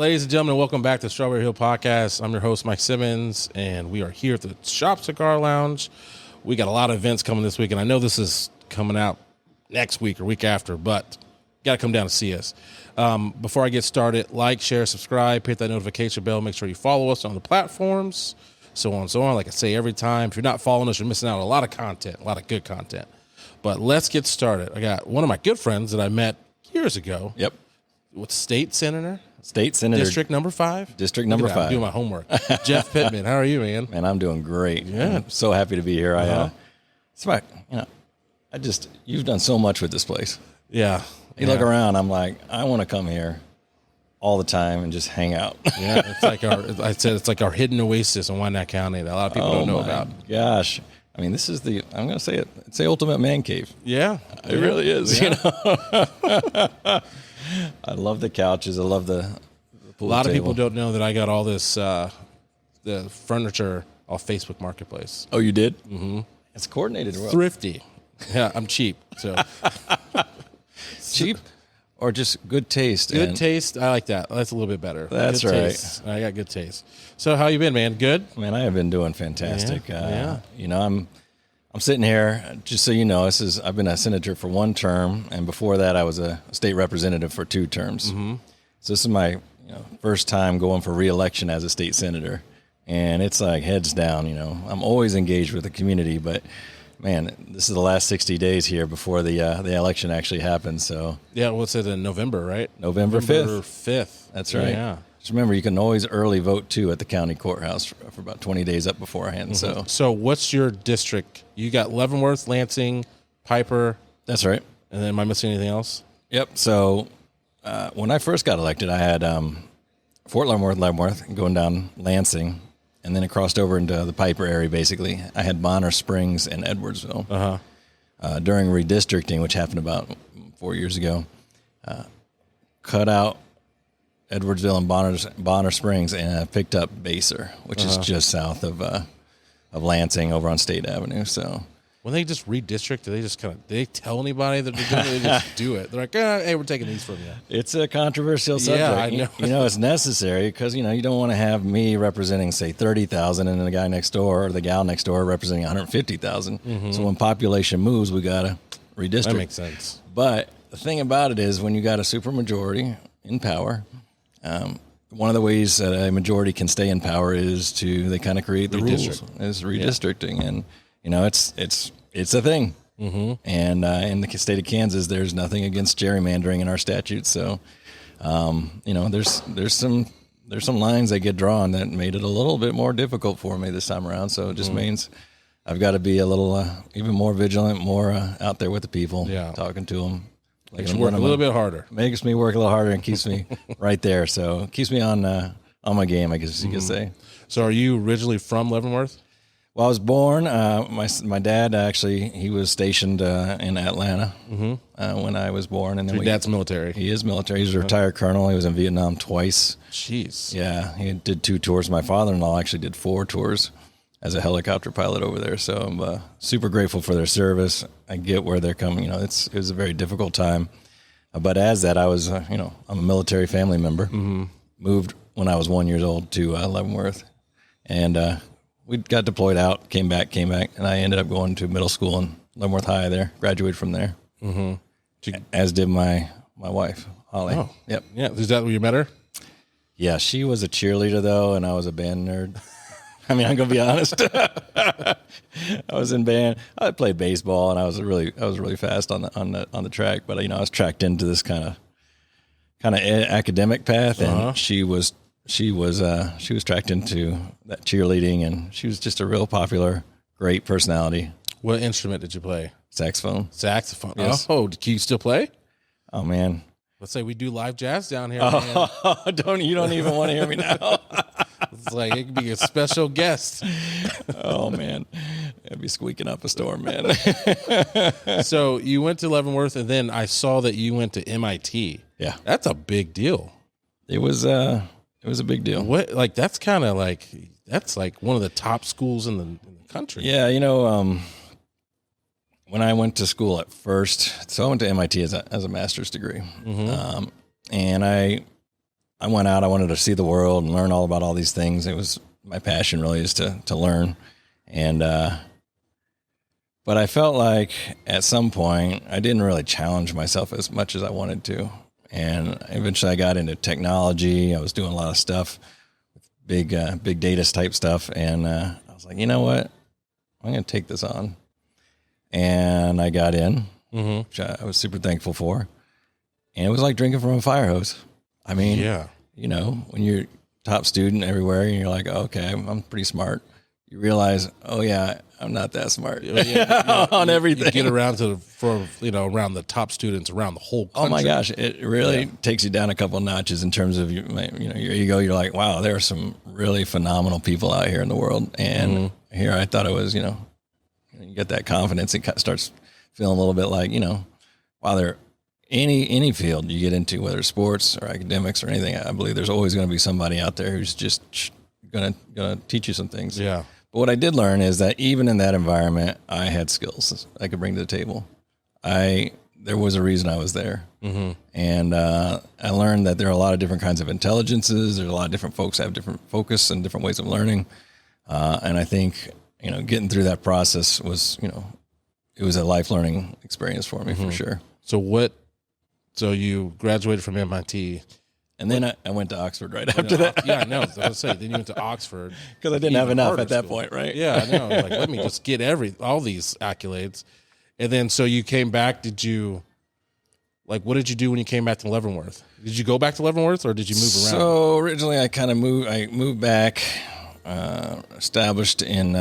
ladies and gentlemen, welcome back to Strawberry Hill Podcast. I'm your host, Mike Simmons, and we are here at the Shop Cigar Lounge. We got a lot of events coming this week, and I know this is coming out next week or week after, but got to come down and see us. Before I get started, like, share, subscribe, hit that notification bell. Make sure you follow us on the platforms, so on and so on. Like I say every time, if you're not following us, you're missing out on a lot of content, a lot of good content. But let's get started. I got one of my good friends that I met years ago. Yep. With State Senator. District number 5. District number 5. I'm doing my homework. Jeff Pittman, how are you, man? Man, I'm doing great. Yeah. I'm so happy to be here. It's like, you've done so much with this place. Yeah. You look around, I'm like, I want to come here all the time and just hang out. Yeah, it's like our hidden oasis in Wyandotte County that a lot of people don't know about. Gosh. I mean, this is I'm going to say it. It's the ultimate man cave. Yeah. It really is. Yeah. I love the couches. I love the pool A lot table. of people don't know that I got all this the furniture off Facebook Marketplace. Oh, you did? Mm-hmm. It's coordinated well. Thrifty. Yeah, I'm cheap. So cheap or just good taste? Good taste. I like that. That's a little bit better. That's good right. Taste. I got good taste. So how you been, man? Good? Man, I have been doing fantastic. Yeah. I'm sitting here, just so you know, I've been a senator for 1 term, and before that I was a state representative for 2 terms. Mm-hmm. So this is my first time going for re-election as a state senator, and it's like heads down. I'm always engaged with the community, but man, this is the last 60 days here before the election actually happens. So yeah, what's it in November, right? November 5th. That's right. Yeah. Just remember, you can always early vote too at the county courthouse for about 20 days up beforehand. Mm-hmm. So what's your district? You got Leavenworth, Lansing, Piper. That's right. And then am I missing anything else? Yep. So when I first got elected, I had Fort Leavenworth, going down Lansing, and then it crossed over into the Piper area. Basically, I had Bonner Springs and Edwardsville. During redistricting, which happened about 4 years ago, cut out Edwardsville and Bonner Springs, and I picked up Baser, which is just south of Lansing over on State Avenue. So when they just redistrict, do they tell anybody that they're doing it? They just do it. They're like, hey, we're taking these from you. It's a controversial subject. Yeah, I know. It's necessary because, you don't want to have me representing, say, 30,000 and the guy next door or the gal next door representing 150,000. Mm-hmm. So when population moves, we got to redistrict. That makes sense. But the thing about it is when you got a supermajority in power, one of the ways that a majority can stay in power is they kind of create the rules. Is redistricting. Yeah. And, it's a thing. Mm-hmm. And in the state of Kansas, there's nothing against gerrymandering in our statutes. So, there's some lines that get drawn that made it a little bit more difficult for me this time around. So it just means I've got to be a little even more vigilant, more out there with the people, talking to them. Makes you work a little bit harder. Makes me work a little harder and keeps me right there. So keeps me on my game, I guess you could say. So are you originally from Leavenworth? Well, I was born. My dad actually, he was stationed in Atlanta when I was born. And then Your dad's military. He is military. He's a retired colonel. He was in Vietnam twice. Jeez. Yeah, he did 2 tours. My father-in-law actually did 4 tours as a helicopter pilot over there. So I'm super grateful for their service. I get where they're coming. It was a very difficult time. But as that, I was, I'm a military family member. Mm-hmm. Moved when I was 1 year old to Leavenworth. And we got deployed out, came back, and I ended up going to middle school in Leavenworth High there, graduated from there. Mm-hmm. As did my wife, Holly. Oh. Yep. Yeah. Is that where you met her? Yeah, she was a cheerleader, though, and I was a band nerd. I mean, I'm gonna be honest. I was in band. I played baseball, and I was really fast on the track. But I was tracked into this kind of academic path, and she was tracked into that cheerleading, and she was just a real popular, great personality. What instrument did you play? Saxophone. Yes. Oh, can you still play? Oh man. Let's say we do live jazz down here. Oh, you don't even want to hear me now. It's like it could be a special guest. Oh man, it'd be squeaking up a storm, man. So you went to Leavenworth, and then I saw that you went to MIT. Yeah, that's a big deal. It was a big deal. What that's kind of like one of the top schools in the country. Yeah, when I went to school at first, so I went to MIT as a master's degree, and I I went out, I wanted to see the world and learn all about all these things. It was my passion really is to learn. And, but I felt like at some point I didn't really challenge myself as much as I wanted to. And eventually I got into technology. I was doing a lot of stuff, big data type stuff. And I was like, you know what? I'm going to take this on. And I got in, which I was super thankful for. And it was like drinking from a fire hose. I mean, you know, when you're top student everywhere and you're like, oh, okay, I'm pretty smart. You realize, oh yeah, I'm not that smart on everything. You get around around the top students around the whole country. Oh my gosh, it really takes you down a couple of notches in terms of your ego. You're like, wow, there are some really phenomenal people out here in the world. And here I thought it was, you get that confidence. It starts feeling a little bit like, wow, there any field you get into, whether it's sports or academics or anything, I believe there's always going to be somebody out there who's just going to teach you some things. Yeah. But what I did learn is that even in that environment, I had skills I could bring to the table. There was a reason I was there. And I learned that there are a lot of different kinds of intelligences. There's a lot of different folks that have different focus and different ways of learning. And I think, getting through that process was, it was a life learning experience for me for sure. So you graduated from MIT. And then I went to Oxford right after that. Yeah, I know. I was going to say, then you went to Oxford. Because I didn't have enough at that point, right? Yeah, I know. Like, let me just get all these accolades. And then, so you came back, what did you do when you came back to Leavenworth? Did you go back to Leavenworth or did you move around? So originally I moved back, established in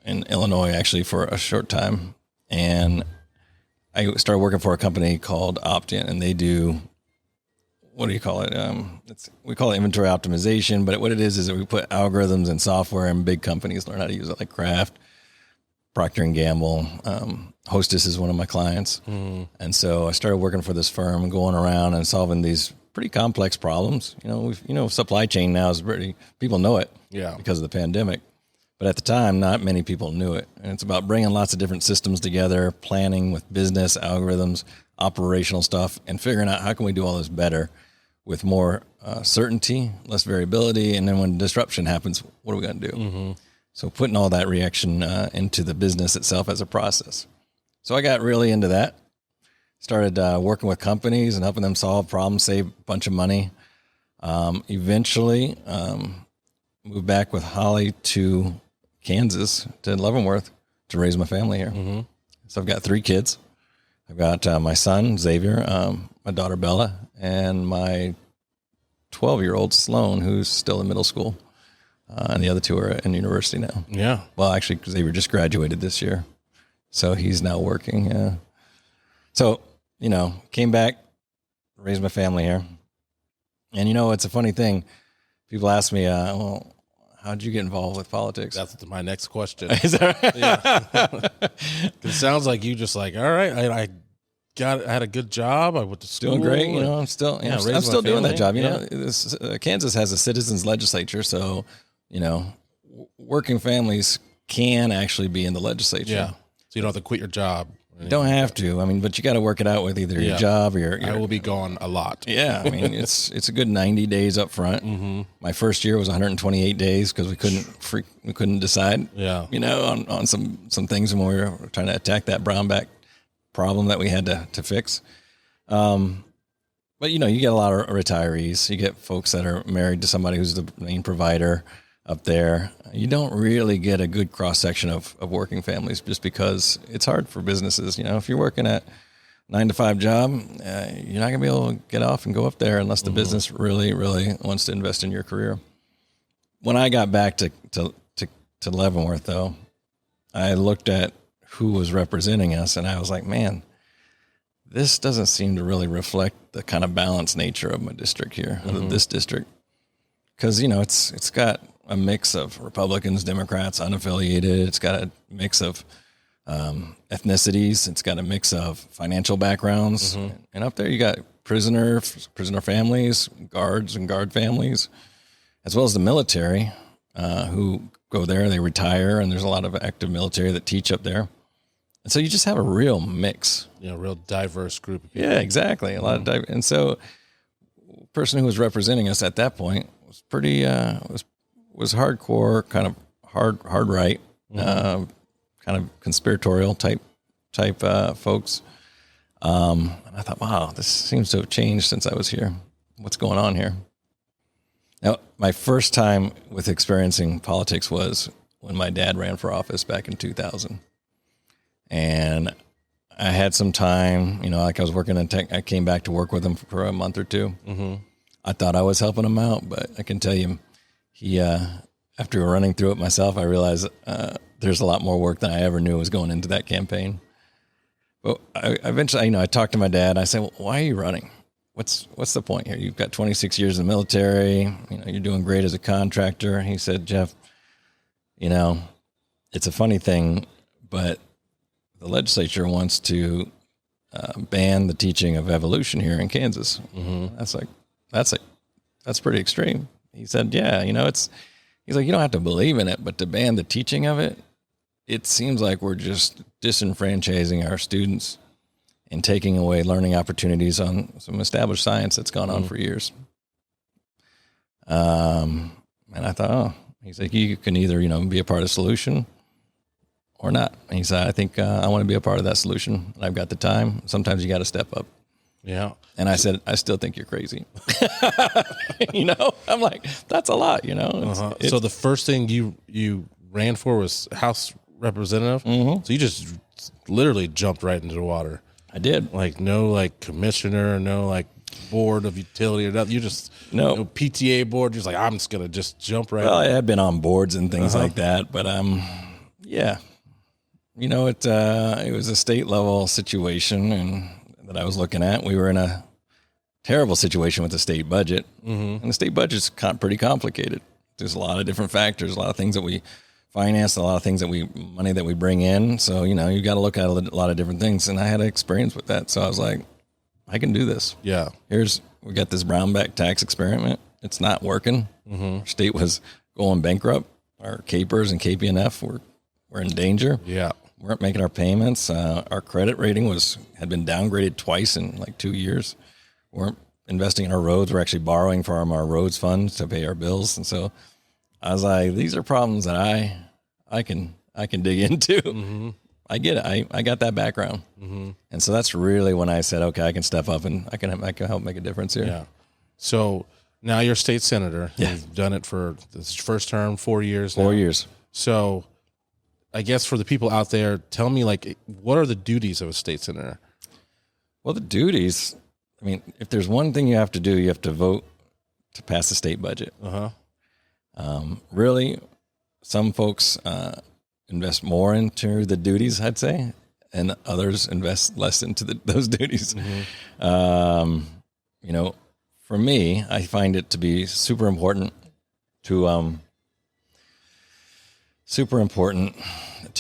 Illinois actually for a short time. And I started working for a company called Optin, and they do, what do you call it? We call it inventory optimization, but what it is that we put algorithms and software, and big companies learn how to use it, like Kraft, Procter & Gamble, Hostess is one of my clients. And so I started working for this firm and going around and solving these pretty complex problems. Supply chain now is people know it because of the pandemic. But at the time, not many people knew it. And it's about bringing lots of different systems together, planning with business, algorithms, operational stuff, and figuring out how can we do all this better with more certainty, less variability. And then when disruption happens, what are we going to do? So putting all that reaction into the business itself as a process. So I got really into that. Started working with companies and helping them solve problems, save a bunch of money. Eventually moved back with Holly to Kansas, to Leavenworth, to raise my family here. So I've got 3 kids. I've got my son, Xavier, my daughter, Bella, and my 12-year-old, Sloan, who's still in middle school. And the other 2 are in university now. Yeah. Well, actually, Xavier just graduated this year. So he's now working. So, came back, raised my family here. And, it's a funny thing. People ask me, well, how'd you get involved with politics? That's my next question. Is that right? Yeah. It sounds like you just like, all right, I had a good job. I went to school. Doing great. I'm still doing that job. Kansas has a citizens legislature. So, working families can actually be in the legislature. Yeah. So you don't have to quit your job. You don't have to. But you got to work it out with either your job or your. I will be gone a lot. Yeah. It's a good 90 days up front. My first year was 128 days because we couldn't decide. Yeah. On some things when we were trying to attack that brownback problem that we had to fix. But you get a lot of retirees. You get folks that are married to somebody who's the main provider up there. You don't really get a good cross section of working families just because it's hard for businesses. If you're working at 9-to-5 job, you're not gonna be able to get off and go up there unless the business really, really wants to invest in your career. When I got back to Leavenworth, though, I looked at who was representing us, and I was like, man, this doesn't seem to really reflect the kind of balanced nature of my district here, of this district. Because, it's got a mix of Republicans, Democrats, unaffiliated. It's got a mix of ethnicities. It's got a mix of financial backgrounds. And up there you got prisoner families, guards and guard families, as well as the military who go there, they retire, and there's a lot of active military that teach up there. And so you just have a real mix. Real diverse group of people. Yeah, exactly. A lot of and so person who was representing us at that point was pretty was hardcore, kind of hard right, kind of conspiratorial type folks. And I thought, wow, this seems to have changed since I was here. What's going on here? Now, my first time with experiencing politics was when my dad ran for office back in 2000. And I had some time, like I was working in tech. I came back to work with him for a month or two. Mm-hmm. I thought I was helping him out, but I can tell you, he, after running through it myself, I realized there's a lot more work than I ever knew was going into that campaign. But I eventually, I talked to my dad. And I said, well, why are you running? What's the point here? You've got 26 years in the military. You're doing great as a contractor. He said, Jeff, it's a funny thing, but the legislature wants to ban the teaching of evolution here in Kansas. Mm-hmm. That's pretty extreme. He said, yeah, he's like, you don't have to believe in it, but to ban the teaching of it, it seems like we're just disenfranchising our students and taking away learning opportunities on some established science that's gone on for years. And I thought, he's like, you can either, be a part of the solution or not. And he said, I think I want to be a part of that solution. And I've got the time. Sometimes you got to step up. Yeah. And I said, I still think you're crazy. I'm like, that's a lot, So the first thing you ran for was House Representative. Mm-hmm. So you just literally jumped right into the water. I did. Like no commissioner, no board of utility or nothing. You just no PTA board. Just I'm just gonna just jump right. Well, I had been on boards and things like that, but yeah, it was a state level situation and that I was looking at. We were in a terrible situation with the state budget, and the state budget's pretty complicated. There's a lot of different factors, a lot of things that we finance, a lot of things money that we bring in. So, you got to look at a lot of different things. And I had experience with that. So I was like, I can do this. Yeah. We got this brownback tax experiment. It's not working. Mm-hmm. Our state was going bankrupt. Our capers and KPNF were in danger. Yeah. We weren't making our payments. Our credit rating had been downgraded twice in 2 years. We weren't investing in our roads. We're actually borrowing from our roads fund to pay our bills. And so I was like, these are problems that I can dig into. Mm-hmm. I get it. I got that background. Mm-hmm. And so that's really when I said, okay, I can step up and I can help make a difference here. Yeah. So now you're state senator. Yeah. You've done it for this first term, 4 years now. 4 years. So I guess for the people out there, tell me what are the duties of a state senator? Well, the duties, if there's one thing you have to do, you have to vote to pass the state budget. Uh-huh. Really, some folks invest more into the duties, I'd say, and others invest less into those duties. Mm-hmm. For me, I find it to be super important to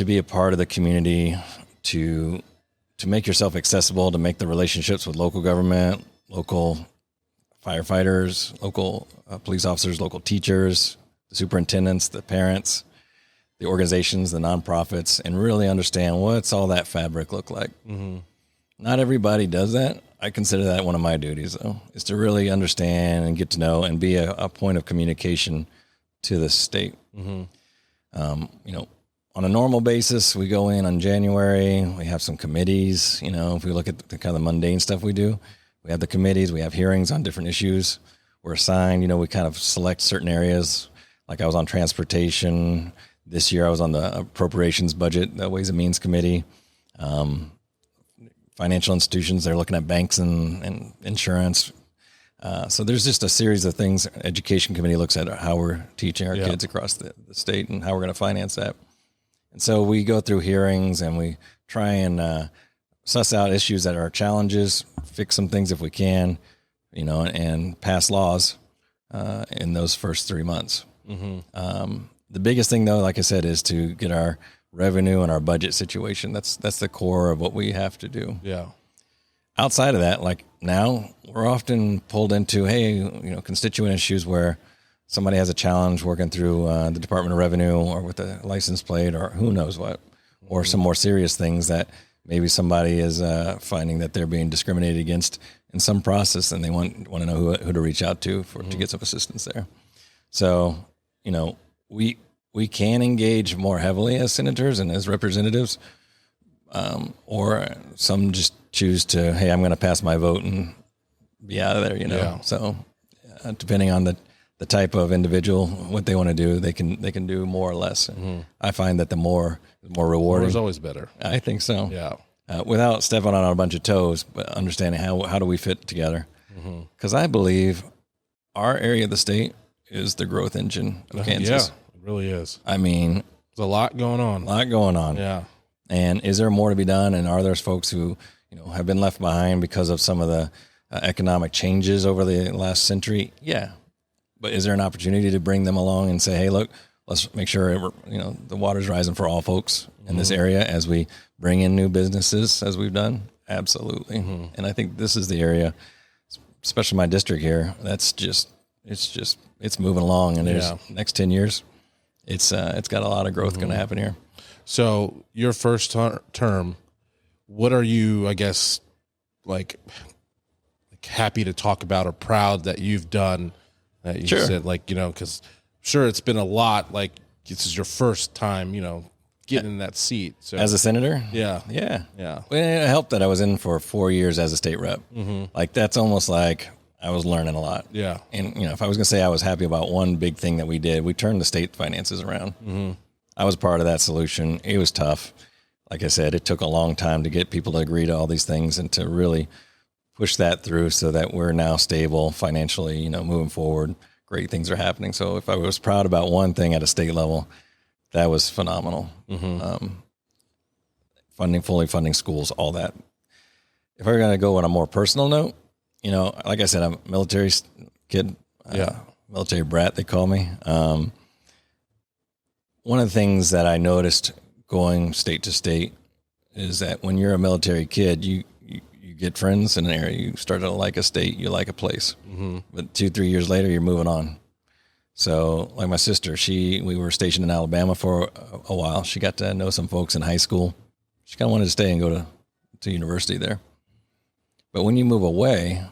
be a part of the community, to make yourself accessible, to make the relationships with local government, local firefighters, local police officers, local teachers, the superintendents, the parents, the organizations, the nonprofits, and really understand what's all that fabric look like. Mm-hmm. Not everybody does that. I consider that one of my duties, though, is to really understand and get to know and be a point of communication to the state. Mm-hmm. On a normal basis, we go in on January, we have some committees. If we look at the kind of mundane stuff we do, we have the committees, we have hearings on different issues. We're assigned, we kind of select certain areas. Like I was on transportation. This year I was on the appropriations budget, the Ways and Means Committee. Financial institutions, they're looking at banks and insurance. So there's just a series of things. Education Committee looks at how we're teaching our kids across the state and how we're going to finance that. And so we go through hearings and we try and suss out issues that are challenges, fix some things if we can, and pass laws in those first 3 months. Mm-hmm. The biggest thing, though, like I said, is to get our revenue and our budget situation. That's the core of what we have to do. Yeah. Outside of that, now we're often pulled into, constituent issues where somebody has a challenge working through the Department of Revenue or with a license plate or who knows what, or some more serious things that maybe somebody is finding that they're being discriminated against in some process, and they want to know who to reach out to to get some assistance there. So, we can engage more heavily as senators and as representatives, or some just choose to, hey, I'm going to pass my vote and be out of there, Yeah. So depending on the type of individual, what they want to do, they can do more or less. I find that the more rewarding. More is always better. I think so. Yeah. Without stepping on a bunch of toes, but understanding how do we fit together. Because I believe our area of the state is the growth engine of Kansas. Yeah, it really is. I mean, there's a lot going on. Yeah. And is there more to be done? And are there folks who, have been left behind because of some of the economic changes over the last century? Yeah. But is there an opportunity to bring them along and say, hey, look, let's make sure, the water's rising for all folks in this area as we bring in new businesses as we've done? Absolutely. And I think this is the area, especially my district here, it's moving along, and there's next 10 years, it's got a lot of growth going to happen here. So your first term, what are you, I guess, like happy to talk about or proud that you've done that you said, because sure, it's been a lot, like this is your first time, getting in that seat. So as a senator? Yeah. Well, it helped that I was in for 4 years as a state rep. Like that's almost like I was learning a lot. Yeah. And, if I was going to say I was happy about one big thing that we did, we turned the state finances around. I was part of that solution. It was tough. Like I said, it took a long time to get people to agree to all these things and to really push that through so that we're now stable financially, moving forward. Great things are happening. So if I was proud about one thing at a state level, that was phenomenal. Fully funding schools, all that. If I were going to go on a more personal note, like I said, I'm a military kid, military brat, they call me. One of the things that I noticed going state to state is that when you're a military kid, you get friends in an area. You start to like a state, you like a place. But 2-3 years later, you're moving on. So like my sister, we were stationed in Alabama for a while. She got to know some folks in high school. She kind of wanted to stay and go to university there. But when you move away,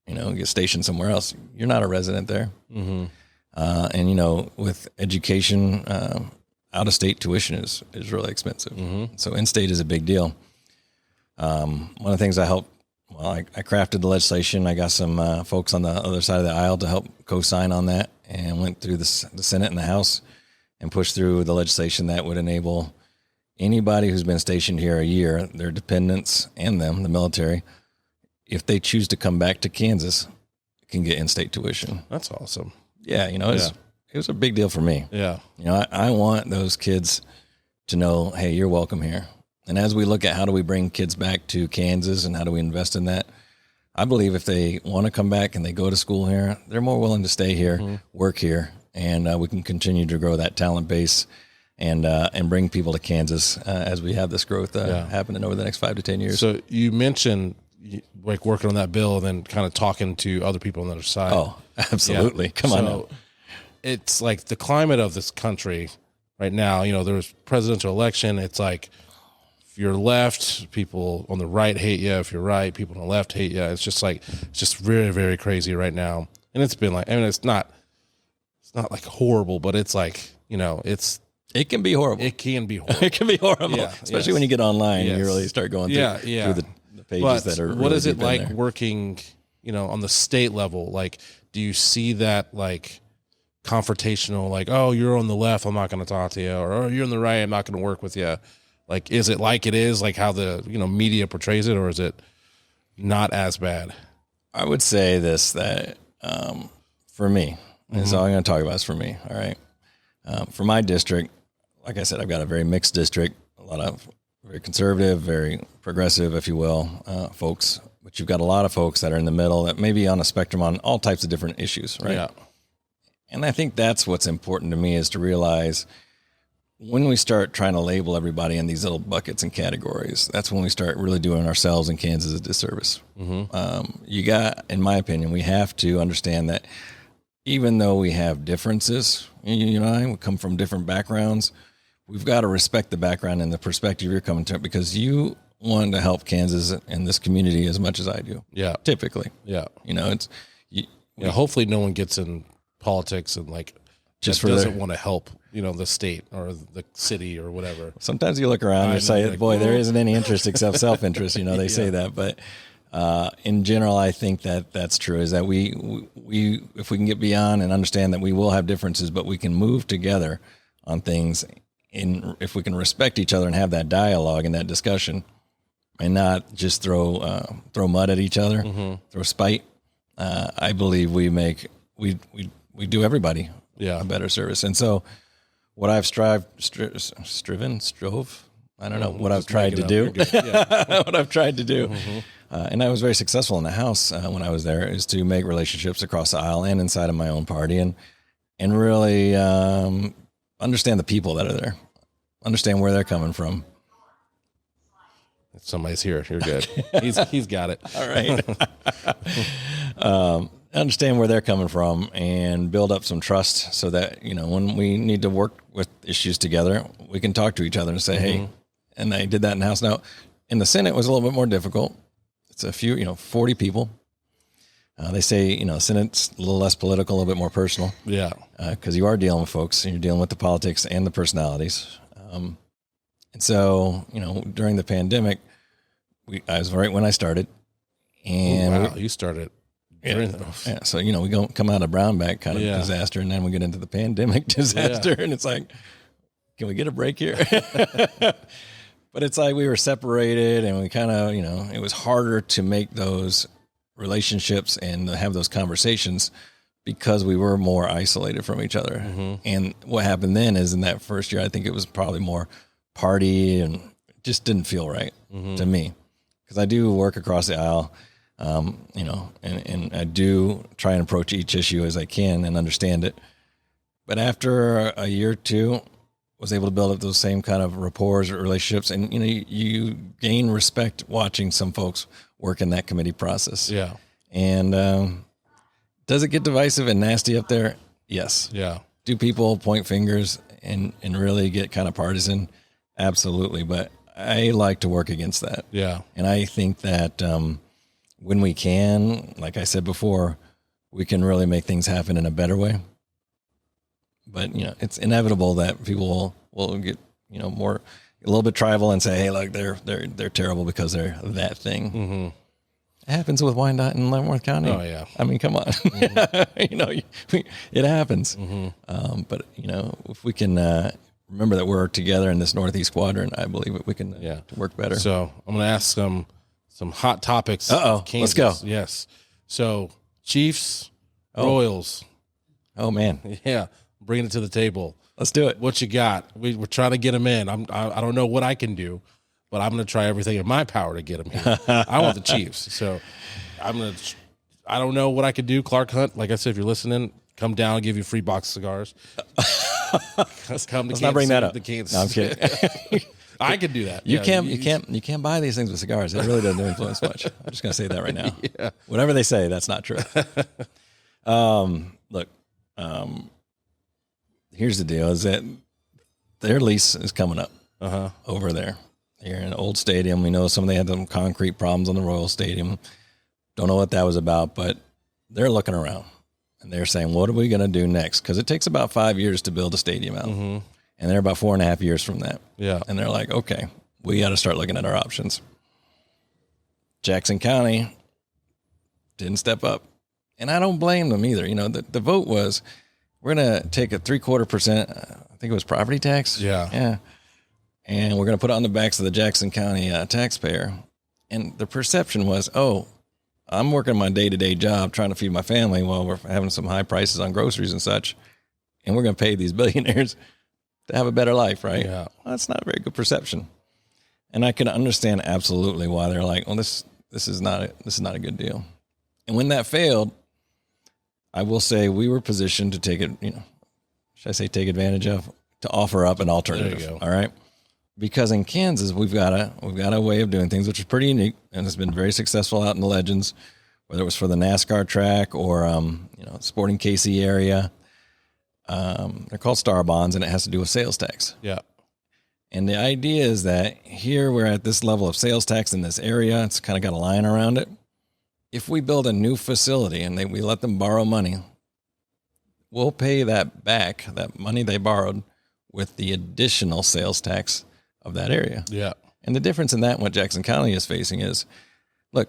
get stationed somewhere else, you're not a resident there. And, with education, out-of-state tuition is really expensive. So in-state is a big deal. One of the things I crafted the legislation. I got some folks on the other side of the aisle to help co-sign on that, and went through the Senate and the House and pushed through the legislation that would enable anybody who's been stationed here a year, their dependents and them, the military, if they choose to come back to Kansas, can get in-state tuition. That's awesome. Yeah, it was a big deal for me. Yeah. I want those kids to know, hey, you're welcome here. And as we look at how do we bring kids back to Kansas and how do we invest in that, I believe if they want to come back and they go to school here, they're more willing to stay here, work here, and we can continue to grow that talent base and bring people to Kansas as we have this growth happening over the next 5 to 10 years. So you mentioned like working on that bill and then kind of talking to other people on the other side. Oh, absolutely. Yeah. Come on now. It's like the climate of this country right now, there's presidential election. It's like, if you're left, people on the right hate you. If you're right, people on the left hate you. It's just very, very crazy right now. And it's been like, it's not like horrible, but it's like, it can be horrible. It can be horrible. It can be horrible, especially when you get online and you really start going through the pages that are really what is it deep in like there. working, on the state level? Like, do you see that like confrontational, like, oh, you're on the left, I'm not going to talk to you, or oh, you're on the right, I'm not going to work with you? Like, is it like it is, like how the media portrays it, or is it not as bad? I would say this, that for me, and so all I'm going to talk about is for me, all right? For my district, like I said, I've got a very mixed district, a lot of very conservative, very progressive, if you will, folks. But you've got a lot of folks that are in the middle that may be on a spectrum on all types of different issues, right? Yeah. And I think that's what's important to me, is to realize when we start trying to label everybody in these little buckets and categories, that's when we start really doing ourselves in Kansas a disservice. In my opinion, we have to understand that even though we have differences, you and I, we come from different backgrounds, we've got to respect the background and the perspective you're coming to, because you want to help Kansas and this community as much as I do. Yeah. Typically. Yeah. You know, it's hopefully no one gets in politics and like just doesn't want to help, the state or the city or whatever. Sometimes you look around and you say, like, boy, there isn't any interest except self-interest. They say that, but in general, I think that that's true, is that we if we can get beyond and understand that we will have differences, but we can move together on things, if we can respect each other and have that dialogue and that discussion and not just throw mud at each other, throw spite, I believe we do everybody a better service. And so what I've strove, I don't know, what I've tried to do, what I've tried to do. And I was very successful in the House when I was there, is to make relationships across the aisle and inside of my own party, and really understand the people that are there, understand where they're coming from. If somebody's here, you're good. He's got it. All right. Understand where they're coming from and build up some trust so that, when we need to work with issues together, we can talk to each other and say, hey, and I did that in the House. Now, in the Senate, it was a little bit more difficult. It's a few, 40 people. They say, Senate's a little less political, a little bit more personal. Yeah. Because you are dealing with folks, and you're dealing with the politics and the personalities. And so, during the pandemic, I was right when I started. And you started. Yeah. So, we come out of Brownback kind of disaster, and then we get into the pandemic disaster, and it's like, can we get a break here? But it's like we were separated, and we kind of, it was harder to make those relationships and have those conversations because we were more isolated from each other. And what happened then is, in that first year, I think it was probably more party, and it just didn't feel right to me, because I do work across the aisle, and I do try and approach each issue as I can and understand it. But after a year or two, was able to build up those same kind of rapports or relationships, and you gain respect watching some folks work in that committee process. Yeah. And does it get divisive and nasty up there? Yes. Yeah. Do people point fingers and really get kind of partisan? Absolutely. But I like to work against that. Yeah. And I think that when we can, like I said before, we can really make things happen in a better way. But, it's inevitable that people will get, a little bit tribal and say, hey, look, they're terrible because they're that thing. It happens with Wyandotte and Leavenworth County. Oh, yeah. I mean, come on. It happens. But, if we can remember that we're together in this Northeast quadrant, I believe that we can work better. So I'm going to ask some hot topics. Let's go. Yes. So Chiefs, Royals. Oh, man. Yeah. Bringing it to the table. Let's do it. What you got? We're trying to get them in. I don't know what I can do, but I'm going to try everything in my power to get them here. I want the Chiefs. So I don't know what I could do. Clark Hunt, like I said, if you're listening, come down and give you a free box of cigars. Let's not bring that up. No, I'm kidding. I could do that. You can't buy these things with cigars. It really doesn't influence much. I'm just going to say that right now. Yeah. Whatever they say, that's not true. Look, here's the deal: is that their lease is coming up over there. They're in an old stadium. We know they had some concrete problems on the Royal Stadium. Don't know what that was about, but they're looking around and they're saying, what are we going to do next? Because it takes about 5 years to build a stadium out. And they're about 4.5 years from that. Yeah. And they're like, okay, we got to start looking at our options. Jackson County didn't step up. And I don't blame them either. The vote was, we're going to take a 0.75%, I think it was property tax. Yeah. Yeah. And we're going to put it on the backs of the Jackson County taxpayer. And the perception was, I'm working my day-to-day job trying to feed my family while we're having some high prices on groceries and such. And we're going to pay these billionaires to have a better life, right? Yeah. Well, that's not a very good perception. And I can understand absolutely why they're like, well, this is not a good deal. And when that failed, I will say we were positioned to take it, take advantage of, to offer up an alternative. There you go. All right. Because in Kansas, we've got a way of doing things which is pretty unique, and it's been very successful out in the Legends, whether it was for the NASCAR track or Sporting KC area. They're called star bonds, and it has to do with sales tax. Yeah. And the idea is that here we're at this level of sales tax in this area. It's kind of got a line around it. If we build a new facility and we let them borrow money, we'll pay that back, that money they borrowed, with the additional sales tax of that area. Yeah. And the difference in that and what Jackson County is facing is, look,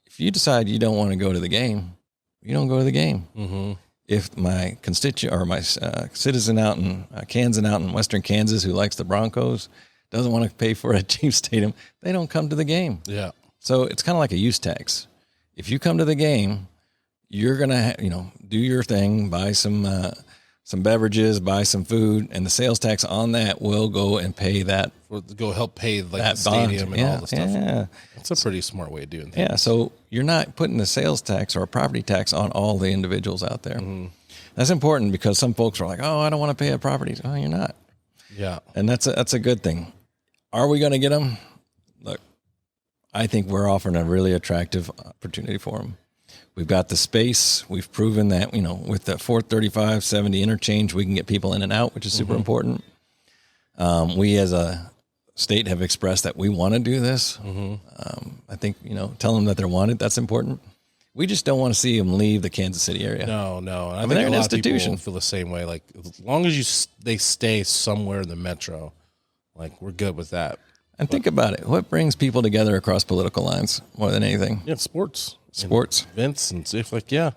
if you decide you don't want to go to the game, you don't go to the game. Mm-hmm. If my constituent or my citizen out in Kansas, out in Western Kansas, who likes the Broncos, doesn't want to pay for a Chiefs stadium, they don't come to the game. Yeah. So it's kind of like a use tax. If you come to the game, you're gonna do your thing, buy some beverages, buy some food, and the sales tax on that will go and pay that. Go help pay like that the stadium bond. and all the stuff. Yeah. That's a pretty smart way of doing things. Yeah, so you're not putting the sales tax or a property tax on all the individuals out there. Mm-hmm. That's important because some folks are like, oh, I don't want to pay a property. Oh, you're not. Yeah. And that's a good thing. Are we going to get them? Look, I think we're offering a really attractive opportunity for them. We've got the space. We've proven that, with the 435, 70 interchange, we can get people in and out, which is super important. We as a state have expressed that we want to do this. I think, tell them that they're wanted. That's important. We just don't want to see them leave the Kansas City area. No. I think they're a an lot institution. of people feel the same way. Like, as long as they stay somewhere in the metro, like, we're good with that. And think about it. What brings people together across political lines more than anything? Yeah, sports. Sports. And events and stuff like, yeah.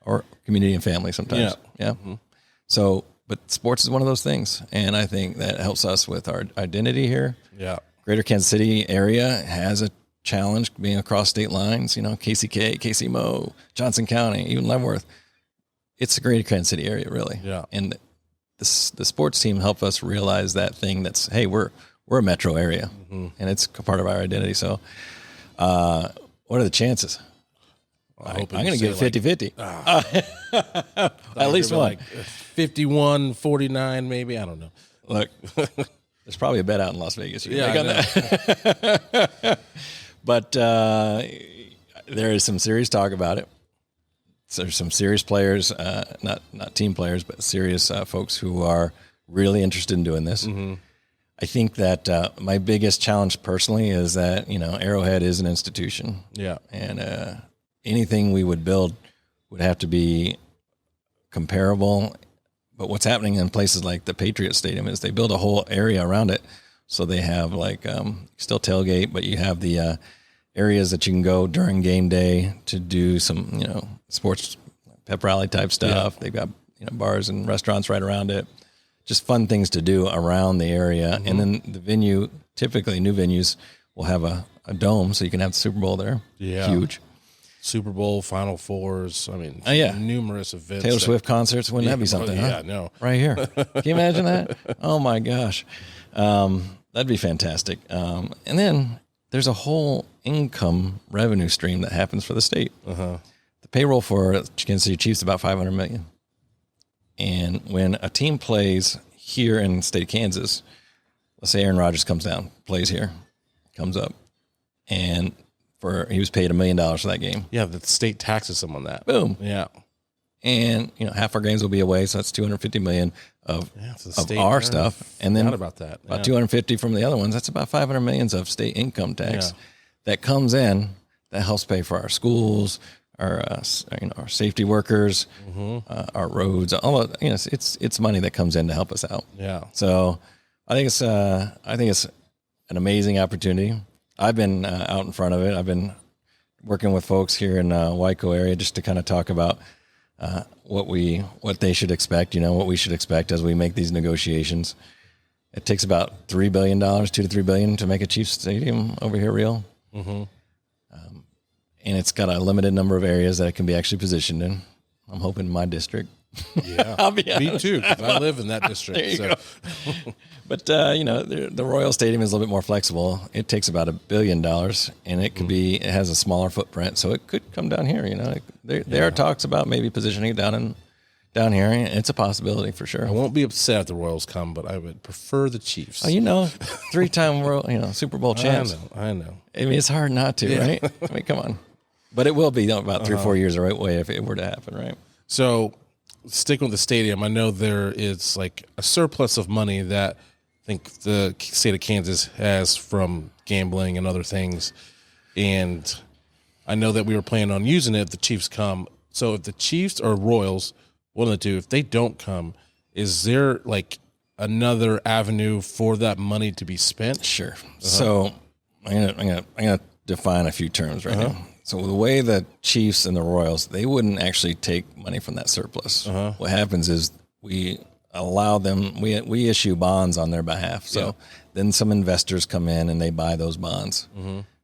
Or community and family sometimes. Yeah. Mm-hmm. So, but sports is one of those things. And I think that helps us with our identity here. Yeah. Greater Kansas City area has a challenge being across state lines, KCK, KC-Mo, Johnson County, even Leavenworth. It's the greater Kansas City area, really. Yeah. And the sports team help us realize that thing that's, hey, we're a metro area, and it's part of our identity. So what are the chances? I'm going to give it 50-50. At least one. Like 51-49 maybe. I don't know. Look, there's probably a bet out in Las Vegas. Yeah, I know. But there is some serious talk about it. So there's some serious players, not team players, but serious folks who are really interested in doing this. Mm-hmm. I think that my biggest challenge personally is that, Arrowhead is an institution. Yeah. And anything we would build would have to be comparable. But what's happening in places like the Patriot Stadium is they build a whole area around it. So they have still tailgate, but you have the areas that you can go during game day to do some, sports pep rally type stuff. Yeah. They've got, bars and restaurants right around it. Just fun things to do around the area. Mm-hmm. And then the venue, typically new venues, will have a dome, so you can have the Super Bowl there. Yeah. Huge. Super Bowl, Final Fours. I mean, numerous events. Taylor Swift concerts. Wouldn't that be something? Yeah, no. Right here. Can you imagine that? Oh, my gosh. That'd be fantastic. And then there's a whole income revenue stream that happens for the state. Uh-huh. The payroll for Kansas City Chiefs is about $500 million. And when a team plays here in the state of Kansas, let's say Aaron Rodgers comes down, plays here, comes up, and he was paid $1 million for that game. Yeah, the state taxes him on that. Boom. Yeah. And half our games will be away, so that's $250 million of our stuff, and then about that. About $250 from the other ones. That's about $500 million of state income tax that comes in that helps pay for our schools, our safety workers, our roads. All of, it's money that comes in to help us out. Yeah. So I think it's an amazing opportunity. I've been out in front of it. I've been working with folks here in Waco area just to kind of talk about what they should expect, what we should expect as we make these negotiations. It takes about $3 billion, $2 to $3 billion to make a Chiefs stadium over here real. Mm-hmm. And it's got a limited number of areas that it can be actually positioned in. I'm hoping my district. Yeah, I'll be honest. Me too, because I live in that district. There you go. But, the Royal Stadium is a little bit more flexible. It takes about $1 billion, and it could it has a smaller footprint, so it could come down here. There are talks about maybe positioning it down here, and it's a possibility for sure. I won't be upset if the Royals come, but I would prefer the Chiefs. Oh, 3-time Super Bowl champs. I know. I mean, it's hard not to, right? I mean, come on. But it will be about 3 or 4 years away if it were to happen, right? So, sticking with the stadium, I know there is like a surplus of money that think the state of Kansas has from gambling and other things. And I know that we were planning on using it if the Chiefs come. So if the Chiefs or Royals, one of the two, if they don't come, is there like another avenue for that money to be spent? Sure. So I'm gonna define a few terms right now. So the way the Chiefs and the Royals, they wouldn't actually take money from that surplus. What happens is we allow them, we issue bonds on their behalf. So then some investors come in and they buy those bonds.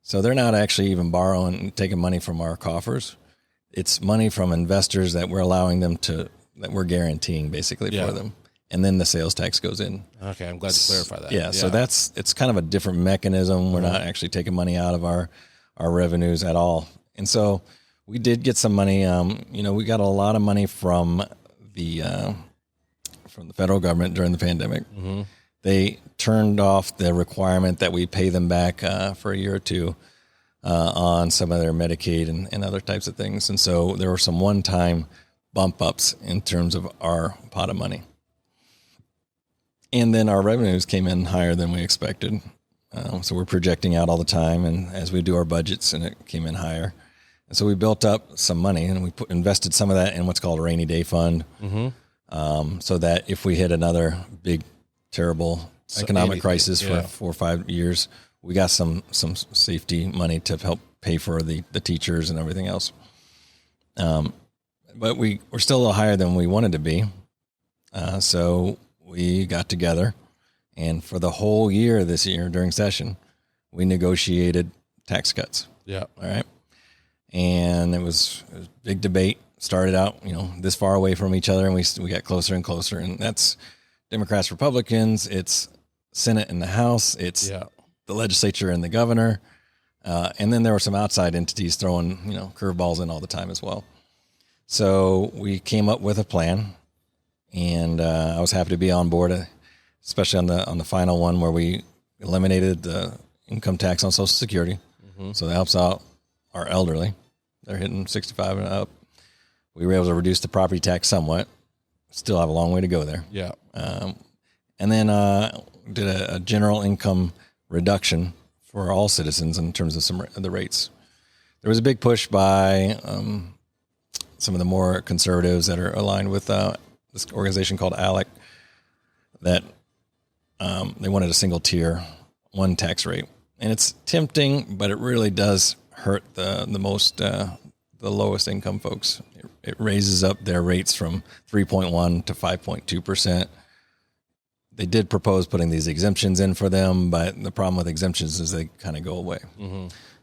So they're not actually even borrowing, taking money from our coffers. It's money from investors that we're allowing them to, that we're guaranteeing basically for them. And then the sales tax goes in. Okay, I'm glad to clarify that. Yeah, so it's kind of a different mechanism. We're not actually taking money out of our revenues at all. And so we did get some money. We got a lot of money from the federal government during the pandemic. They turned off the requirement that we pay them back for a year or two on some of their Medicaid and other types of things. And so there were some one-time bump ups in terms of our pot of money. And then our revenues came in higher than we expected. So we're projecting out all the time, and as we do our budgets, and it came in higher. And so we built up some money, and we invested some of that in what's called a rainy day fund, so that if we hit another big, terrible economic crisis for 4 or 5 years, we got some safety money to help pay for the teachers and everything else. But we're still a little higher than we wanted to be. So we got together, and for the whole year this year during session, we negotiated tax cuts. Yeah. All right. And it was a big debate. Started out, this far away from each other, and we got closer and closer. And that's Democrats, Republicans. It's Senate and the House. It's the legislature and the governor. And then there were some outside entities throwing, curveballs in all the time as well. So we came up with a plan. And I was happy to be on board, especially on the final one where we eliminated the income tax on Social Security. So that helps out our elderly. They're hitting 65 and up. We were able to reduce the property tax somewhat. Still have a long way to go there. Yeah. And then did a general income reduction for all citizens in terms of some of the rates. There was a big push by some of the more conservatives that are aligned with this organization called ALEC, that they wanted a single tier, one tax rate. And it's tempting, but it really does hurt the lowest income folks. It raises up their rates from 3.1 to 5.2%. They did propose putting these exemptions in for them, but the problem with exemptions is they kind of go away.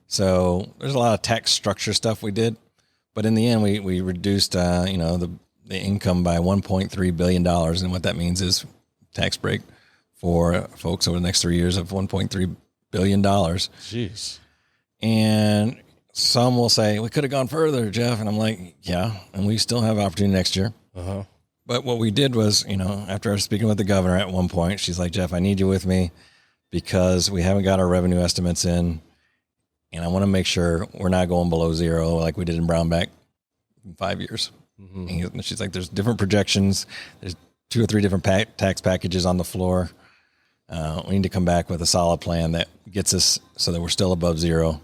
So there's a lot of tax structure stuff we did, but in the end, we reduced the income by $1.3 billion. And what that means is tax break for folks over the next 3 years of $1.3 billion. Jeez. And some will say, we could have gone further, Jeff. And I'm like, yeah, and we still have opportunity next year. But what we did was, after I was speaking with the governor at one point, she's like, Jeff, I need you with me because we haven't got our revenue estimates in. And I want to make sure we're not going below zero like we did in Brownback in 5 years. And she's like, there's different projections. There's 2 or 3 different tax packages on the floor. We need to come back with a solid plan that gets us so that we're still above zero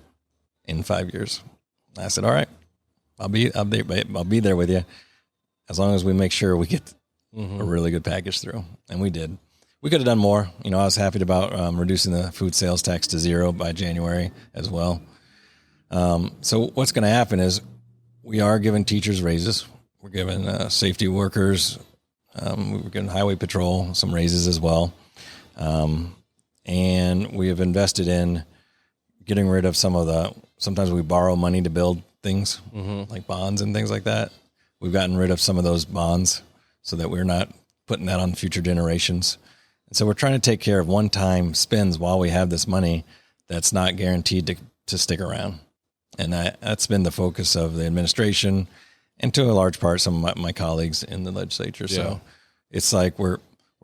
in 5 years. I said, all right, I'll be there with you as long as we make sure we get a really good package through. And we did. We could have done more. I was happy about reducing the food sales tax to zero by January as well. So what's going to happen is we are giving teachers raises. We're giving safety workers, we're giving highway patrol some raises as well. And we have invested in getting rid of sometimes we borrow money to build things like bonds and things like that. We've gotten rid of some of those bonds so that we're not putting that on future generations. And so we're trying to take care of one-time spends while we have this money that's not guaranteed to stick around. And that's been the focus of the administration and to a large part some of my colleagues in the legislature. Yeah. So it's like we're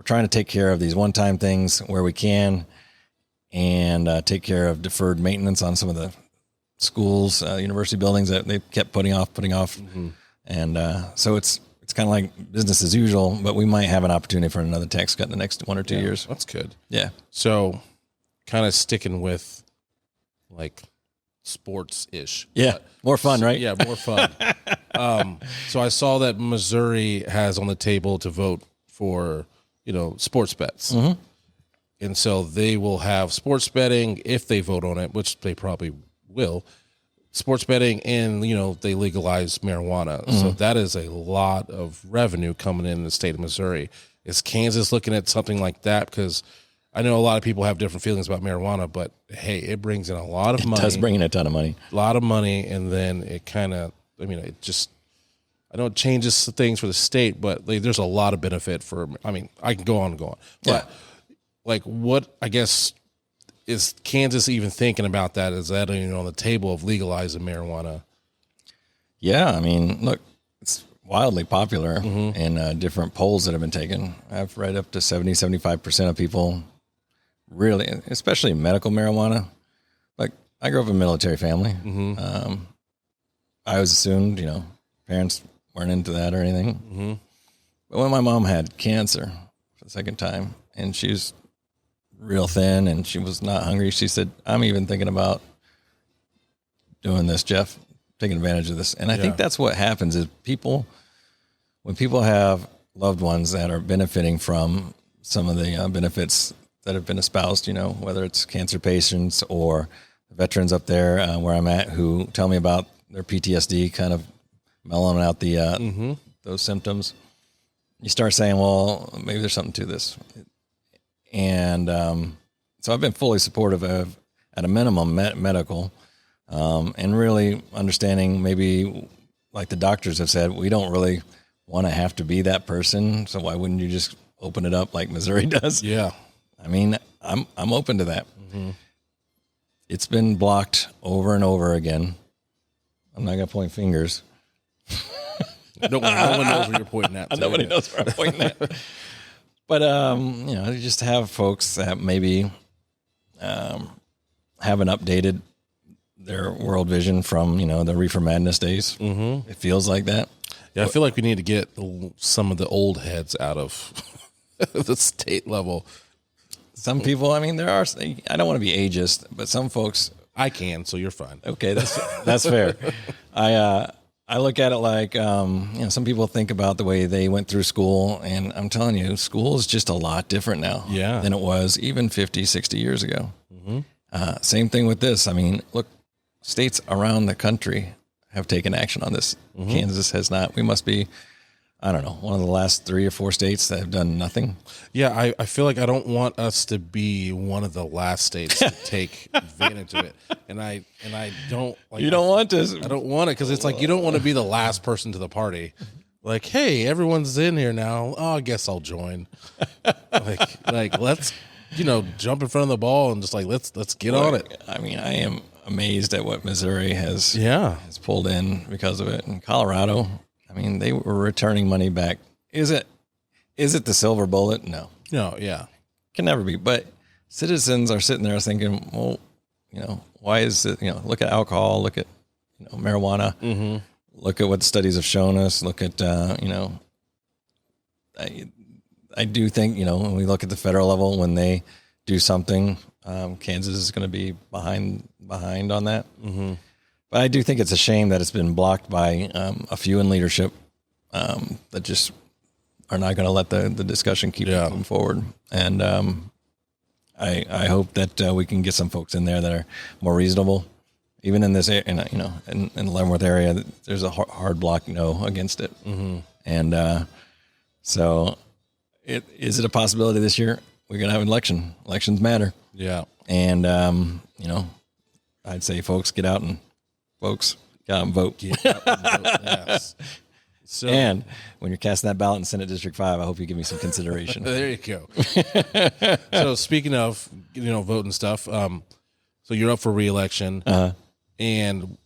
trying to take care of these one-time things where we can and take care of deferred maintenance on some of the schools, university buildings that they kept putting off. And so it's it's kind of like business as usual, but we might have an opportunity for another tax cut in the next 1 or 2 years. That's good. Yeah. So kind of sticking with like sports-ish. Yeah. More fun, right? Yeah, more fun. So I saw that Missouri has on the table to vote for, sports bets. Mm-hmm. And so they will have sports betting if they vote on it, which they probably will. Sports betting and, they legalize marijuana. Mm-hmm. So that is a lot of revenue coming in the state of Missouri. Is Kansas looking at something like that? Because I know a lot of people have different feelings about marijuana, but hey, it brings in a lot of money. It does bring in a ton of money. A lot of money, and then it kind of, I know it changes things for the state, but there's a lot of benefit for, I can go on and go on. But what, I guess, is Kansas even thinking about that? Is that on the table of legalizing marijuana? Yeah, look, it's wildly popular in different polls that have been taken. I've read up to 70-75% of people really, especially medical marijuana. Like, I grew up in a military family. I was assumed, parents weren't into that or anything. But when my mom had cancer for the second time, and she was real thin and she was not hungry, she said, I'm even thinking about doing this, Jeff, taking advantage of this. And I think that's what happens is when people have loved ones that are benefiting from some of the benefits that have been espoused, whether it's cancer patients or veterans up there where I'm at who tell me about their PTSD kind of mellowing out the those symptoms. You start saying, well, maybe there's something to this. And so I've been fully supportive of, at a minimum, medical, and really understanding maybe, like the doctors have said, we don't really want to have to be that person. So why wouldn't you just open it up like Missouri does? Yeah. I'm open to that. It's been blocked over and over again. I'm not going to point fingers. No one knows where you're pointing at. Nobody knows where I'm pointing at. But, you just have folks that maybe haven't updated their world vision from, the Reefer Madness days. It feels like that. Yeah, I feel like we need to get some of the old heads out of the state level. Some people, there are, I don't want to be ageist, but some folks. I can, so you're fine. Okay, that's fair. I look at it like, some people think about the way they went through school, and I'm telling you, school is just a lot different now than it was even 50, 60 years ago. Same thing with this. Look, states around the country have taken action on this. Kansas has not. We must be, I don't know, one of the last 3 or 4 states that have done nothing. Yeah, I feel like I don't want us to be one of the last states to take advantage of it. And I don't like. You don't want to. I don't want it because it's like you don't want to be the last person to the party. Like, hey, everyone's in here now. Oh, I guess I'll join. like let's jump in front of the ball and just let's get on it. I am amazed at what Missouri has pulled in because of it. In Colorado, they were returning money back. Is it the silver bullet? No, yeah, can never be. But citizens are sitting there thinking, well, why is it? Look at alcohol, look at marijuana, look at what the studies have shown us. Look at I do think when we look at the federal level, when they do something, Kansas is going to be behind on that. But I do think it's a shame that it's been blocked by a few in leadership that just are not going to let the discussion keep moving forward. And I hope that we can get some folks in there that are more reasonable. Even in this, in the Leavenworth area, there's a hard block no against it. And so, is it a possibility this year? We're going to have an election. Elections matter. Yeah. And, I'd say folks get out and vote. Yes. So, and when you're casting that ballot in Senate District 5, I hope you give me some consideration. There you go. So speaking of, voting stuff, so you're up for re-election. And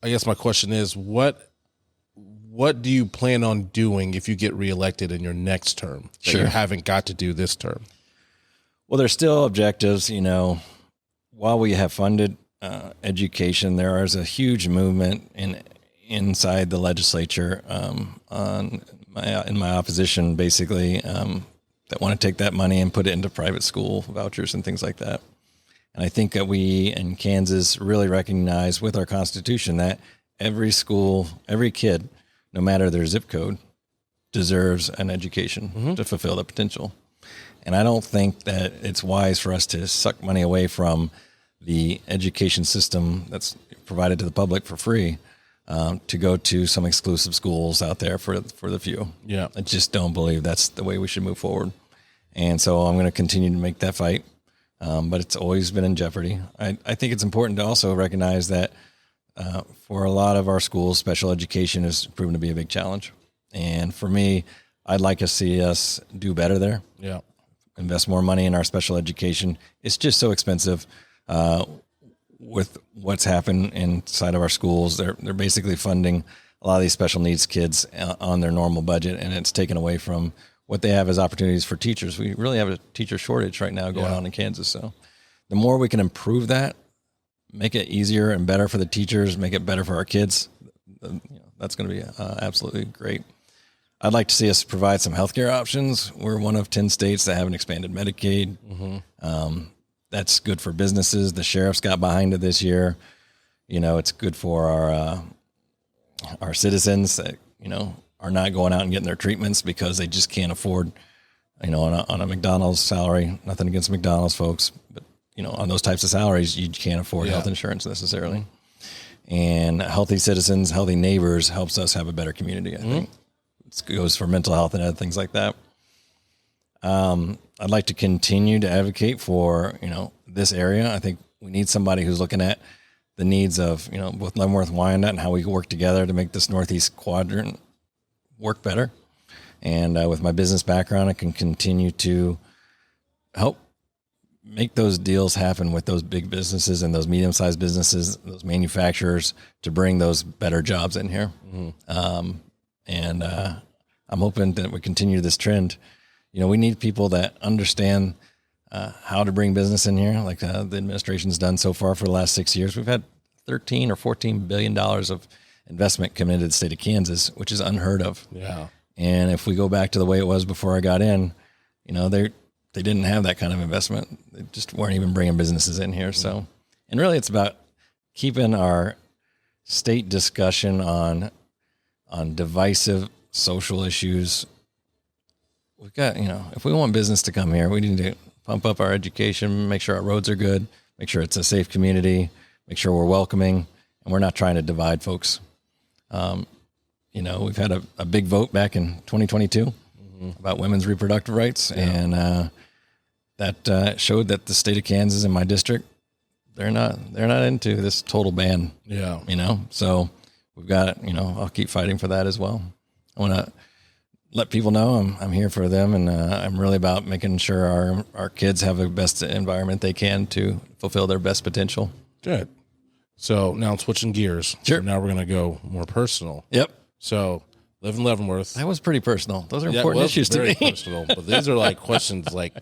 I guess my question is, what do you plan on doing if you get reelected in your next term that you haven't got to do this term? Well, there's still objectives, While we have funded education, there is a huge movement inside the legislature in my opposition, basically, that want to take that money and put it into private school vouchers and things like that. And I think that we in Kansas really recognize with our Constitution that every school, every kid, no matter their zip code, deserves an education to fulfill their potential. And I don't think that it's wise for us to suck money away from the education system that's provided to the public for free to go to some exclusive schools out there for the few. Yeah. I just don't believe that's the way we should move forward. And so I'm going to continue to make that fight. But it's always been in jeopardy. I think it's important to also recognize that for a lot of our schools, special education has proven to be a big challenge. And for me, I'd like to see us do better there. Yeah. Invest more money in our special education. It's just so expensive with what's happened inside of our schools. They're basically funding a lot of these special needs kids on their normal budget, and it's taken away from what they have as opportunities for teachers. We really have a teacher shortage right now going on in Kansas. So the more we can improve that, make it easier and better for the teachers, make it better for our kids, that's going to be absolutely great. I'd like to see us provide some healthcare options. We're one of 10 states that have an expanded Medicaid. That's good for businesses. The sheriff's got behind it this year. It's good for our citizens that, are not going out and getting their treatments because they just can't afford, on a McDonald's salary. Nothing against McDonald's folks, but on those types of salaries, you can't afford health insurance necessarily. And healthy citizens, healthy neighbors helps us have a better community. I think it goes for mental health and other things like that. I'd like to continue to advocate for this area. I think we need somebody who's looking at the needs of both Leavenworth and Wyandotte and how we work together to make this Northeast quadrant work better. And with my business background, I can continue to help make those deals happen with those big businesses and those medium-sized businesses, those manufacturers, to bring those better jobs in here. And I'm hoping that we continue this trend. We need people that understand how to bring business in here, like the administration's done so far for the last 6 years. We've had $13 or $14 billion of investment coming into the state of Kansas, which is unheard of. Yeah. And if we go back to the way it was before I got in, they didn't have that kind of investment. They just weren't even bringing businesses in here. So, and really it's about keeping our state discussion on divisive social issues. We've got, if we want business to come here, we need to pump up our education, make sure our roads are good, make sure it's a safe community, make sure we're welcoming, and we're not trying to divide folks. We've had a big vote back in 2022 about women's reproductive rights, and that showed that the state of Kansas in my district, they're not into this total ban. Yeah. So we've got, I'll keep fighting for that as well. I want to let people know I'm here for them, and I'm really about making sure our kids have the best environment they can to fulfill their best potential. Good. So now switching gears. Sure. So now we're going to go more personal. Yep. So live in Leavenworth. That was pretty personal. Those are important issues to me. Personal, but these are like questions like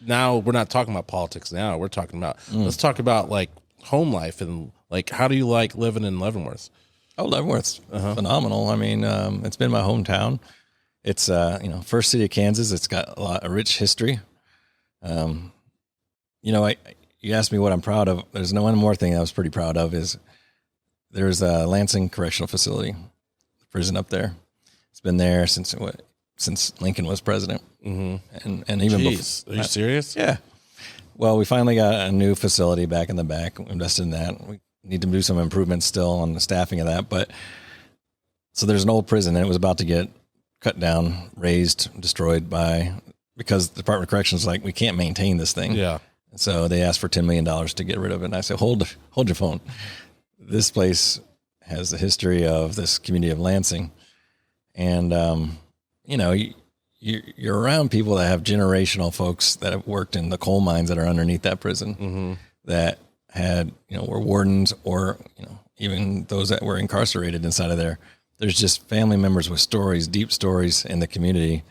now we're not talking about politics now. We're talking about, let's talk about like home life and like, how do you like living in Leavenworth? Oh, Leavenworth's phenomenal. I mean, it's been my hometown. It's, first city of Kansas. It's got a rich history. You asked me what I'm proud of. There's one more thing I was pretty proud of is there's a Lansing Correctional Facility, prison up there. It's been there since Lincoln was president. And even before. Are you serious? Yeah. Well, we finally got a new facility back in the back. We invested in that. We need to do some improvements still on the staffing of that. But so there's an old prison, and it was about to get cut down, razed, destroyed because the Department of Corrections was like, we can't maintain this thing. Yeah. So they asked for $10 million to get rid of it. And I said, hold your phone. This place has the history of this community of Lansing. And, you're around people that have generational folks that have worked in the coal mines that are underneath that prison that had, were wardens or, even those that were incarcerated inside of there. There's just family members with stories, deep stories in the community.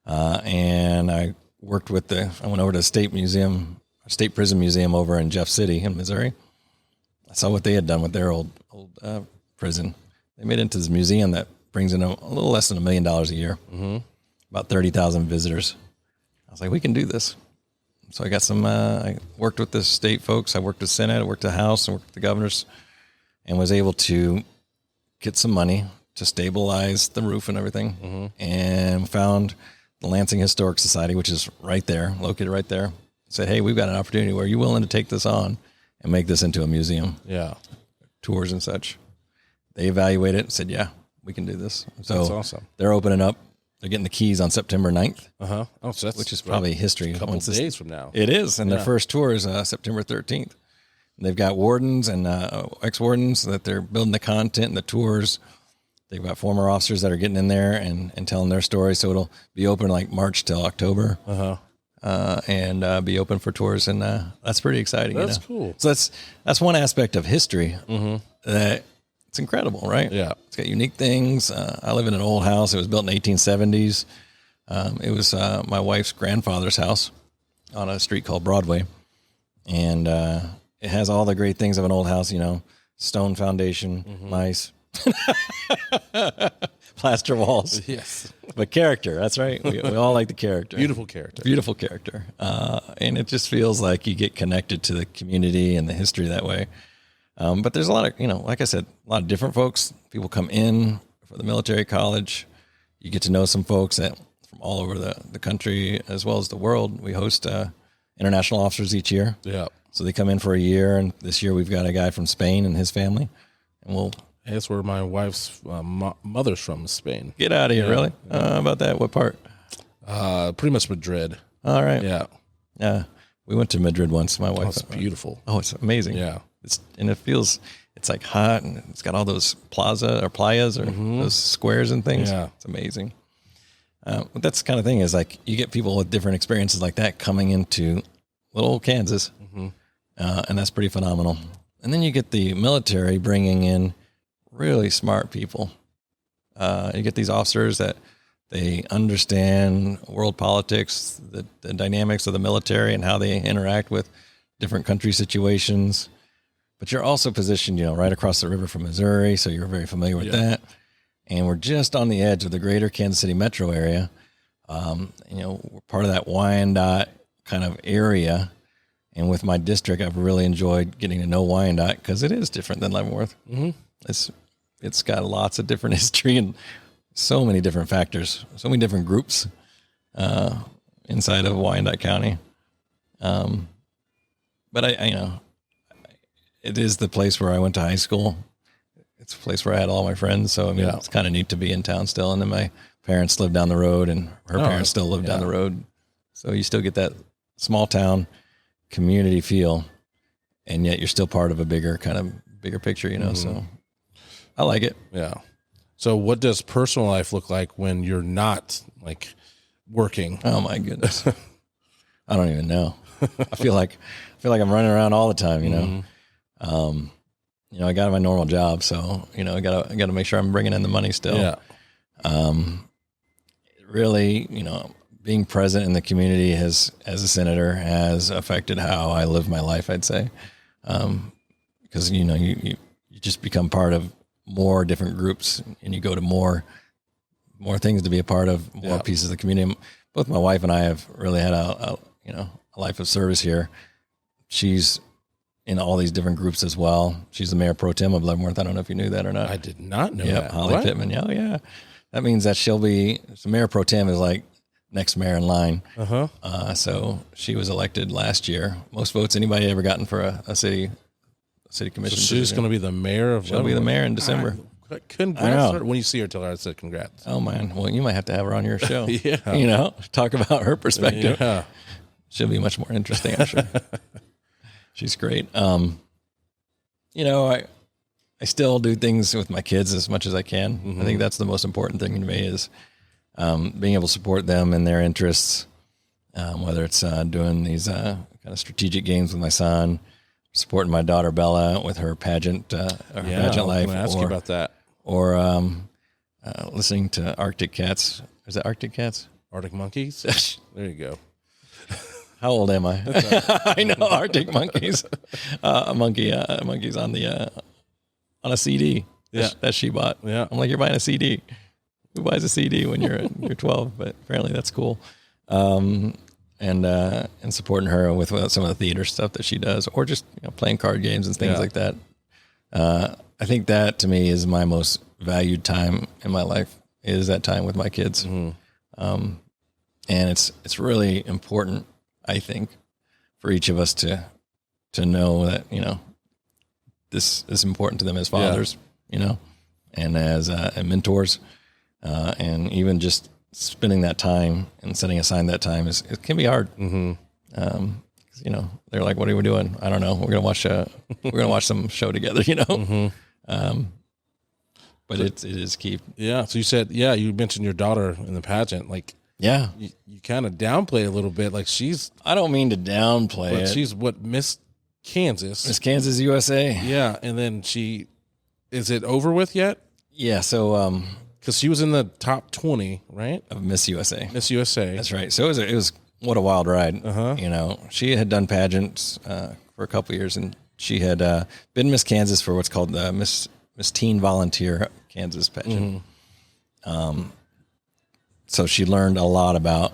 And I went over to the State Prison Museum over in Jeff City in Missouri. I saw what they had done with their old prison. They made it into this museum that brings in a little less than $1 million a year, about 30,000 visitors. I was like, we can do this. So I got some, I worked with the state folks. I worked with Senate, I worked with the House, and worked with the governors, and was able to get some money to stabilize the roof and everything, and found the Lansing Historic Society, which is right there, located right there. Said, hey, we've got an opportunity. Where are you willing to take this on and make this into a museum? Yeah. Tours and such. They evaluated it and said, yeah, we can do this. So That's awesome. They're opening up. They're getting the keys on September 9th, Oh, so that's which is probably history. a couple days from now. It is. And their first tour is September 13th. And they've got wardens and ex-wardens that they're building the content and the tours. They've got former officers that are getting in there and telling their story. So it'll be open like March till October. And be open for tours, and that's pretty exciting. That's cool. So that's one aspect of history that it's incredible, right? Yeah, it's got unique things. I live in an old house. It was built in the 1870s. It was my wife's grandfather's house on a street called Broadway, and it has all the great things of an old house. You know, stone foundation, nice. Plaster walls. Yes. But character, that's right. We all like the character. Beautiful character. Beautiful character. And it just feels like you get connected to the community and the history that way. But there's a lot of, like I said, a lot of different folks. People come in for the military college. You get to know some folks that from all over the country as well as the world. We host international officers each year. Yeah. So they come in for a year. And this year we've got a guy from Spain and his family. And we'll... That's where my wife's mother's from, Spain. Get out of here, really? How about that? What part? Pretty much Madrid. All right. Yeah. Yeah. We went to Madrid once, my wife. It's beautiful. Oh, it's amazing. Yeah. It's like hot, and it's got all those playas or those squares and things. Yeah. It's amazing. But that's the kind of thing is like you get people with different experiences like that coming into little old Kansas, and that's pretty phenomenal. And then you get the military bringing in really smart people. You get these officers that they understand world politics, the dynamics of the military and how they interact with different country situations. But you're also positioned, right across the river from Missouri, so you're very familiar with that. And we're just on the edge of the greater Kansas City metro area. We're part of that Wyandotte kind of area. And with my district, I've really enjoyed getting to know Wyandotte because it is different than Leavenworth. It's got lots of different history and so many different factors, so many different groups inside of Wyandotte County. But it is the place where I went to high school. It's a place where I had all my friends. So, it's kind of neat to be in town still. And then my parents lived down the road and her parents still live down the road. So you still get that small town community feel, and yet you're still part of a bigger picture, so I like it. Yeah. So what does personal life look like when you're not like working? Oh my goodness. I don't even know. I feel like I'm running around all the time, I got my normal job, so, I gotta make sure I'm bringing in the money still. Yeah. Really, being present in the community as a senator has affected how I live my life, I'd say. Because, you just become part of more different groups and you go to more things to be a part of, more pieces of the community. Both my wife and I have really had a life of service here. She's in all these different groups as well. She's the mayor pro tem of Leavenworth. I don't know if you knew that or not. I did not know that. Holly Pittman. Oh, yeah. That means that she'll be, so mayor pro tem is like next mayor in line. So she was elected last year. Most votes anybody ever gotten for a city commission. So she's going to be the mayor of. She'll be the mayor in December. Congrats. When you see her, tell her I said congrats. Oh man, well you might have to have her on your show. Yeah, talk about her perspective. Yeah, she'll be much more interesting, I'm sure. She's great. I still do things with my kids as much as I can. I think that's the most important thing to me is being able to support them and their interests, whether it's doing these kind of strategic games with my son, supporting my daughter Bella with her pageant pageant life. I'm ask you about that. Or listening to Arctic Cats. Is it Arctic Cats? Arctic Monkeys? There you go. How old am I? I know Arctic Monkeys. Monkeys on the on a CD. that she bought. Yeah. I'm like, you're buying a CD. Who buys a CD when you're 12? But apparently that's cool. And supporting her with some of the theater stuff that she does, or just playing card games and things like that. I think that to me is my most valued time in my life, is that time with my kids. And it's really important, I think, for each of us to know that, this is important to them as fathers, and as and mentors, and even just spending that time and setting aside that time it can be hard. They're like, what are we doing? I don't know. We're gonna watch some show together, but it is key. Yeah. So you said, you mentioned your daughter in the pageant. Like, you kind of downplay a little bit. Like I don't mean to downplay it. She's Miss Kansas USA. Yeah. And then is it over with yet? Yeah. So, because she was in the top 20, right? Of Miss USA. Miss USA. That's right. So it was what a wild ride. She had done pageants for a couple of years, and she had been Miss Kansas for what's called Miss Teen Volunteer Kansas pageant. So she learned a lot about,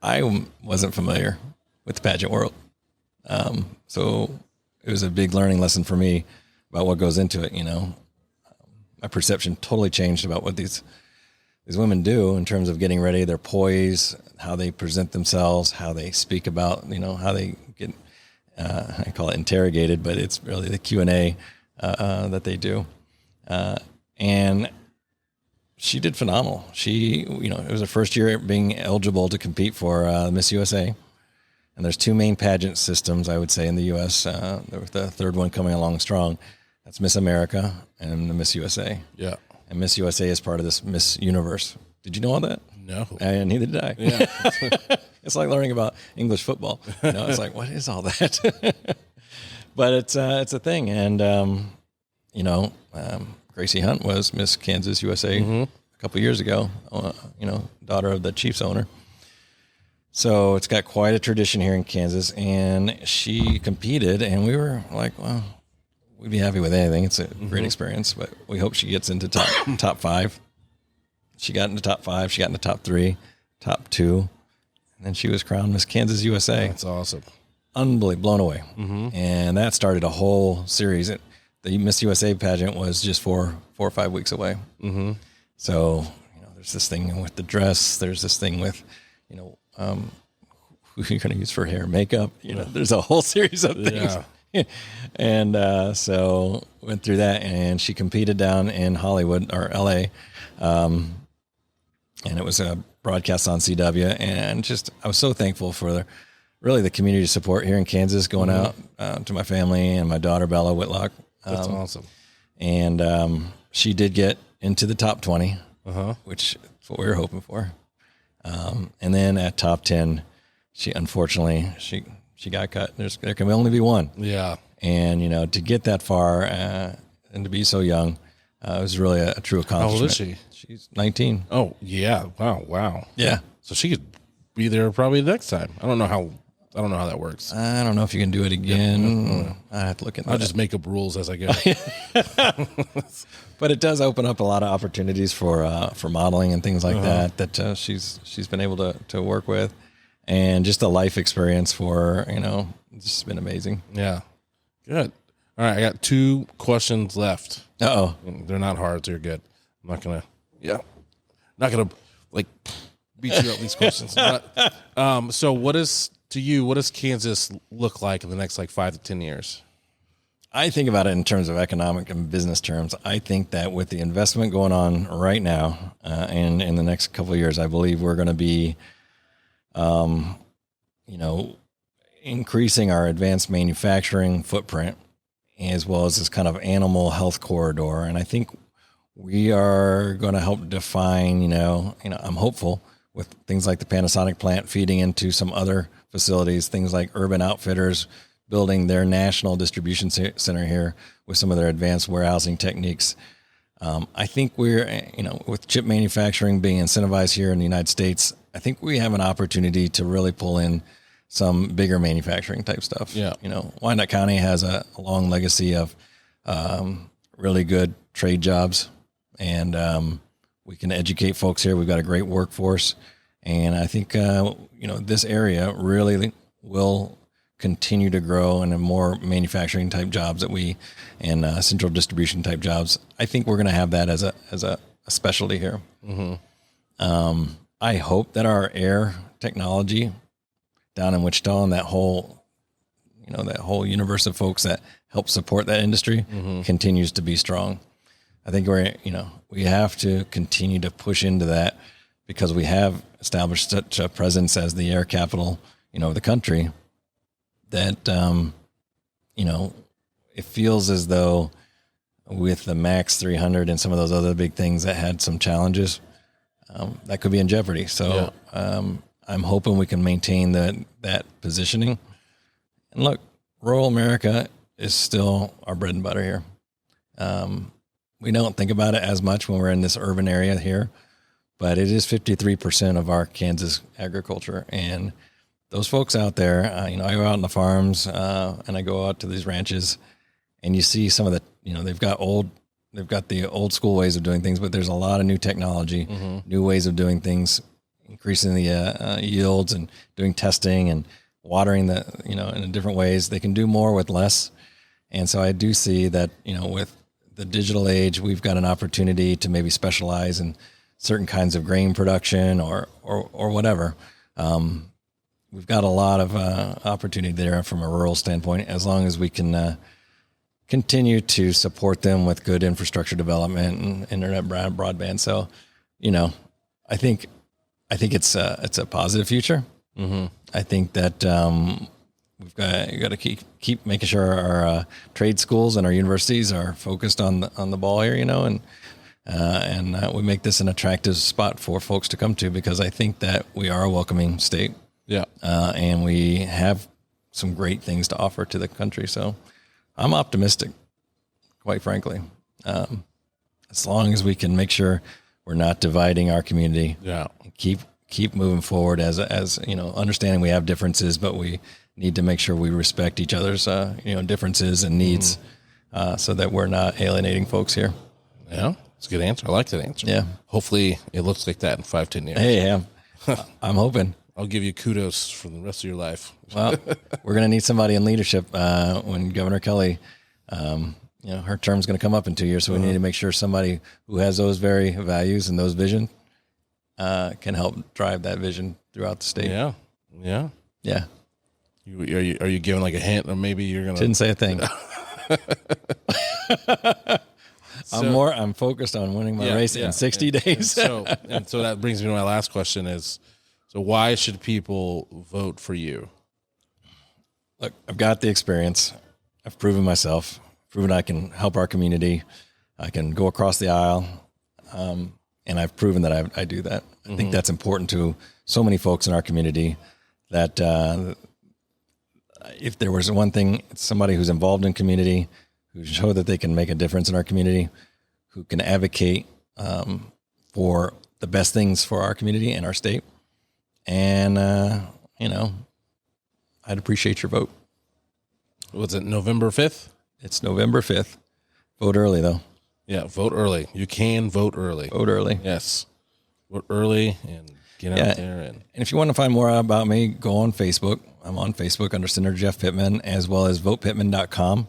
I wasn't familiar with the pageant world. So it was a big learning lesson for me about what goes into it. My perception totally changed about what these women do in terms of getting ready, their poise, how they present themselves, how they speak about, how they get, I call it interrogated, but it's really the Q&A that they do. And she did phenomenal. It was her first year being eligible to compete for Miss USA. And there's two main pageant systems, I would say, in the U.S. The third one coming along strong. That's Miss America and the Miss USA. Yeah. And Miss USA is part of this Miss Universe. Did you know all that? No. And neither did I. Yeah. It's like learning about English football. It's like, what is all that? But it's a thing. And, Gracie Hunt was Miss Kansas USA a couple years ago, daughter of the Chiefs owner. So it's got quite a tradition here in Kansas. And she competed, and we were like, well, we'd be happy with anything. It's a great experience, but we hope she gets into top 5. She got into top 5. She got into top 3, top 2, and then she was crowned Miss Kansas USA. That's awesome. Unbelievable, blown away. And that started a whole series. The Miss USA pageant was just 4 or 5 weeks away. So there's this thing with the dress. There's this thing with who you're going to use for hair, and makeup. There's a whole series of things. And so went through that, and she competed down in Hollywood or LA. And it was a broadcast on CW, and I was so thankful for the community support here in Kansas, going out to my family and my daughter, Bella Whitlock. That's awesome. And she did get into the top 20, which is what we were hoping for. And then at top 10, she got cut. There can only be one. Yeah. And, to get that far and to be so young, it was really a true accomplishment. How old is she? She's 19. Oh, yeah. Wow. Yeah. So she could be there probably next time. I don't know how that works. I don't know if you can do it again. I have to look into that. I'll just make up rules as I go. But it does open up a lot of opportunities for modeling and things like that she's been able to work with. And just a life experience for her, it's just been amazing. Yeah. Good. All right. I got 2 questions left. They're not hard, so you're good. I'm not going to beat you up with these questions. But, so what does Kansas look like in the next 5 to 10 years? I think about it in terms of economic and business terms. I think that with the investment going on right now and in the next couple of years, I believe we're going to be increasing our advanced manufacturing footprint, as well as this kind of animal health corridor. And I think we are going to help define, I'm hopeful with things like the Panasonic plant feeding into some other facilities, things like Urban Outfitters building their national distribution center here with some of their advanced warehousing techniques. I think we're, with chip manufacturing being incentivized here in the United States, I think we have an opportunity to really pull in some bigger manufacturing type stuff. Yeah. Wyandotte County has a long legacy of really good trade jobs, and we can educate folks here. We've got a great workforce, and I think this area really will continue to grow, and more manufacturing type jobs and central distribution type jobs. I think we're going to have that as a specialty here. Mm-hmm. I hope that our air technology down in Wichita and that whole universe of folks that help support that industry continues to be strong. I think we have to continue to push into that, because we have established such a presence as the air capital, of the country, that, it feels as though with the Max 300 and some of those other big things that had some challenges, that could be in jeopardy. So I'm hoping we can maintain that positioning. And look, rural America is still our bread and butter here. We don't think about it as much when we're in this urban area here, but it is 53% of our Kansas agriculture. And those folks out there, I go out on the farms and I go out to these ranches, and you see some of the, they've got the old school ways of doing things, but there's a lot of new technology, new ways of doing things, increasing the yields and doing testing and watering in different ways. They can do more with less. And so I do see that, with the digital age, we've got an opportunity to maybe specialize in certain kinds of grain production or whatever. We've got a lot of opportunity there from a rural standpoint, as long as we can continue to support them with good infrastructure development and internet broadband. So, I think it's a positive future. Mm-hmm. I think that we've got to keep making sure our trade schools and our universities are focused on the ball here, and we make this an attractive spot for folks to come to, because I think that we are a welcoming state. Yeah. And we have some great things to offer to the country. So I'm optimistic, quite frankly. As long as we can make sure we're not dividing our community. Yeah. And keep moving forward as understanding we have differences, but we need to make sure we respect each other's differences and needs, so that we're not alienating folks here. Yeah. That's a good answer. I like that answer. Yeah. Hopefully it looks like that in 5-10 years. Hey, I'm hoping. I'll give you kudos for the rest of your life. Well, we're going to need somebody in leadership when Governor Kelly, her term's going to come up in 2 years. So we need to make sure somebody who has those very values and those vision can help drive that vision throughout the state. Yeah. Yeah. Yeah. Are you giving like a hint, or maybe you're going to... Didn't say a thing. I'm focused on winning my race in 60 days. So that brings me to my last question is, so why should people vote for you? Look, I've got the experience. I've proven myself, proven I can help our community. I can go across the aisle. And I've proven that I do that. I think that's important to so many folks in our community, that if there was one thing, it's somebody who's involved in community, who show that they can make a difference in our community, who can advocate for the best things for our community and our state. And, I'd appreciate your vote. Was it November 5th? It's November 5th. Vote early, though. Yeah, vote early. You can vote early. Vote early. Yes. Vote early and get out there. And if you want to find more about me, go on Facebook. I'm on Facebook under Senator Jeff Pittman, as well as votepittman.com.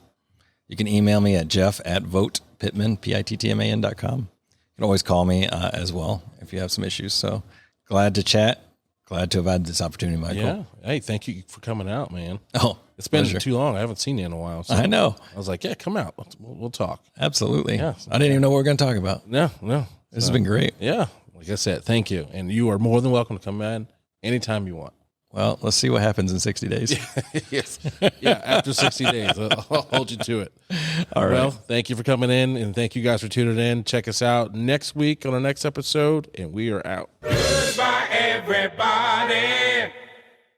You can email me at jeff@votepittman, Pittman.com. You can always call me as well if you have some issues. So glad to chat. Glad to have had this opportunity, Michael. Yeah. Hey, thank you for coming out, man. Oh, it's been too long. I haven't seen you in a while. So I know. I was like, yeah, come out. We'll talk. Absolutely. Yeah. I didn't even know what we were going to talk about. No. This has been great. Yeah. Like I said, thank you. And you are more than welcome to come in anytime you want. Well, let's see what happens in 60 days. Yes. Yeah, after 60 days. I'll hold you to it. All right. Well, thank you for coming in, and thank you guys for tuning in. Check us out next week on our next episode, and we are out. Goodbye, everybody.